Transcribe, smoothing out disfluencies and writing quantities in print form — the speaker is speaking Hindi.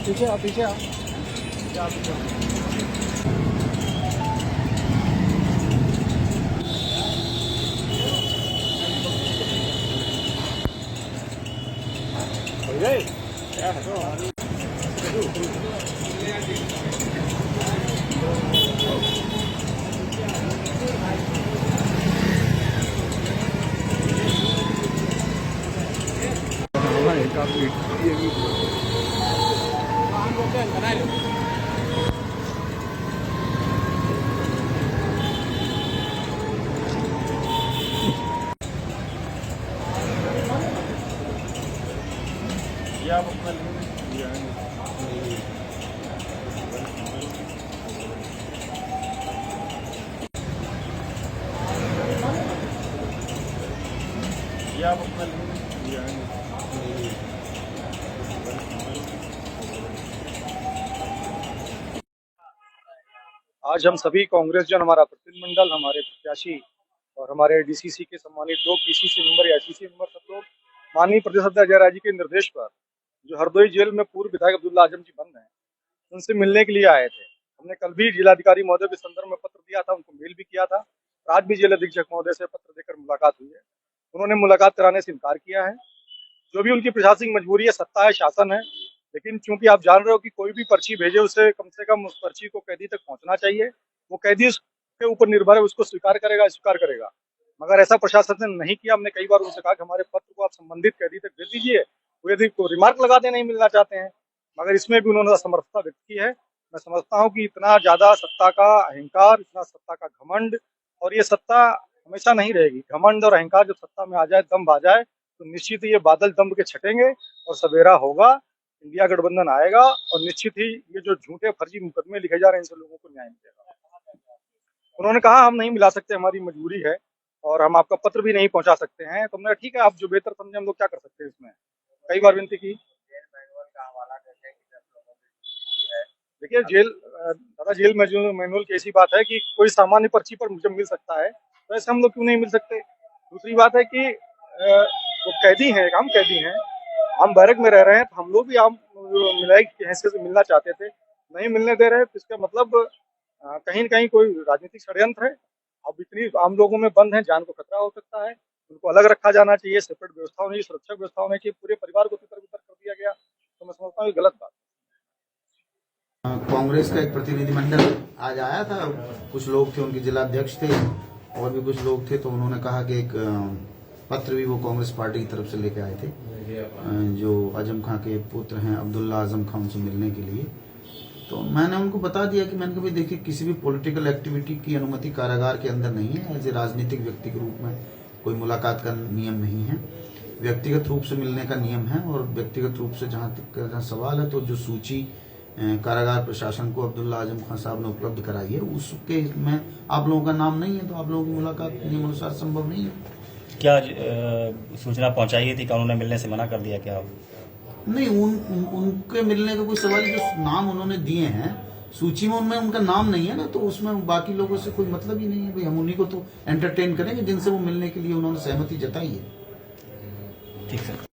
पीछे आओ, पीछे आओ। आप अपना लिया है आप अपना लिया है। आज हम सभी कांग्रेस जन, हमारा प्रतिनिधिमंडल, हमारे प्रत्याशी और हमारे डीसीसी के सम्मानित 2 पीसीसी मेंबर या एचसीसी मेंबर सब लोग माननीय प्रदेश अध्यक्ष अजय राय जी के निर्देश पर जो हरदोई जेल में पूर्व विधायक अब्दुल्ला आजम जी बंद हैं, उनसे मिलने के लिए आए थे। हमने कल भी जिलाधिकारी महोदय के संदर्भ में पत्र दिया था, उनको मेल भी किया था। आज भी जेल अधीक्षक महोदय से पत्र देकर मुलाकात हुई है। उन्होंने मुलाकात कराने से इनकार किया है। जो भी उनकी प्रशासनिक मजबूरी है, सत्ता है, शासन है, लेकिन चूंकि आप जान रहे हो कि कोई भी पर्ची भेजे उसे कम से कम उस पर्ची को कैदी तक पहुंचना चाहिए। वो कैदी उसके ऊपर निर्भर है, उसको स्वीकार करेगा। मगर ऐसा प्रशासन ने नहीं किया। हमने कई बार उनसे कहा कि हमारे पत्र को आप संबंधित कैदी तक भेज दीजिए, वो यदि को रिमार्क लगाते नहीं मिलना चाहते हैं, मगर इसमें भी उन्होंने असमर्थता व्यक्त की है। मैं समझता हूँ कि इतना ज्यादा सत्ता का अहंकार, इतना सत्ता का घमंड, और ये सत्ता हमेशा नहीं रहेगी। घमंड और अहंकार जब सत्ता में आ जाए, दम्भ आ जाए, तो निश्चित ही ये बादल दम्भ के छटेंगे और सवेरा होगा, इंडिया गठबंधन आएगा और निश्चित ही ये जो झूठे फर्जी मुकदमे लिखे जा रहे हैं, इन लोगों को न्याय मिलेगा। उन्होंने कहा हम नहीं मिला सकते, हमारी मजबूरी है और हम आपका पत्र भी नहीं पहुंचा सकते हैं। तो हमने ठीक है, आप जो बेहतर समझे, हम लोग क्या कर सकते हैं इसमें। कई बार विनती की। देखिए जेल मैनुअल की ऐसी बात है कि कोई सामान्य पर्ची पर मुझे मिल सकता है, तो ऐसे हम लोग क्यों नहीं मिल सकते। दूसरी बात है कि वो कैदी हैं, हम कैदी हैं, हम बैरक में रह रहे हैं, तो हम लोग भी आम मिलाई की हैसियत से मिलना चाहते थे, नहीं मिलने दे रहे। तो इसका मतलब कहीं न कहीं कोई राजनीतिक षड्यंत्र है। अब इतनी आम लोगों में बंद हैं, जान को खतरा हो सकता है, उनको अलग रखा जाना चाहिए, सेपरेट व्यवस्था होनी चाहिए, सुरक्षा व्यवस्था होनी चाहिए। पूरे परिवार को तितर-बितर कर दिया गया, तो मैं समझता हूँ ये गलत बात है। कांग्रेस का एक प्रतिनिधिमंडल आज आया था। कुछ लोग थे, उनके जिला अध्यक्ष थे और भी कुछ लोग थे। तो उन्होंने कहा कि एक पत्र भी वो कांग्रेस पार्टी की तरफ से लेके आए थे, जो आजम खां के पुत्र हैं अब्दुल्ला आजम खां, उनसे मिलने के लिए। तो मैंने उनको बता दिया कि मैंने कहा देखिए, किसी भी पॉलिटिकल एक्टिविटी की अनुमति कारागार के अंदर नहीं है। एज ए राजनीतिक व्यक्ति के रूप में कोई मुलाकात का नियम नहीं है, व्यक्तिगत रूप से मिलने का नियम है। और व्यक्तिगत रूप से जहाँ तक सवाल है, तो जो सूची कारागार प्रशासन को अब्दुल्ला आजम खां साहब ने उपलब्ध कराई है, उसके में आप लोगों का नाम नहीं है, तो आप लोगों की मुलाकात नियमानुसार संभव नहीं है। क्या सूचना पहुंचाई थी, कानून ने मिलने से मना कर दिया क्या? नहीं, उनके मिलने का कोई सवाल, जो नाम उन्होंने दिए हैं सूची में, उनमें उनका नाम नहीं है ना, तो उसमें बाकी लोगों से कोई मतलब ही नहीं है। भाई हम उन्हीं को तो एंटरटेन करेंगे जिनसे वो मिलने के लिए उन्होंने सहमति जताई है। ठीक है।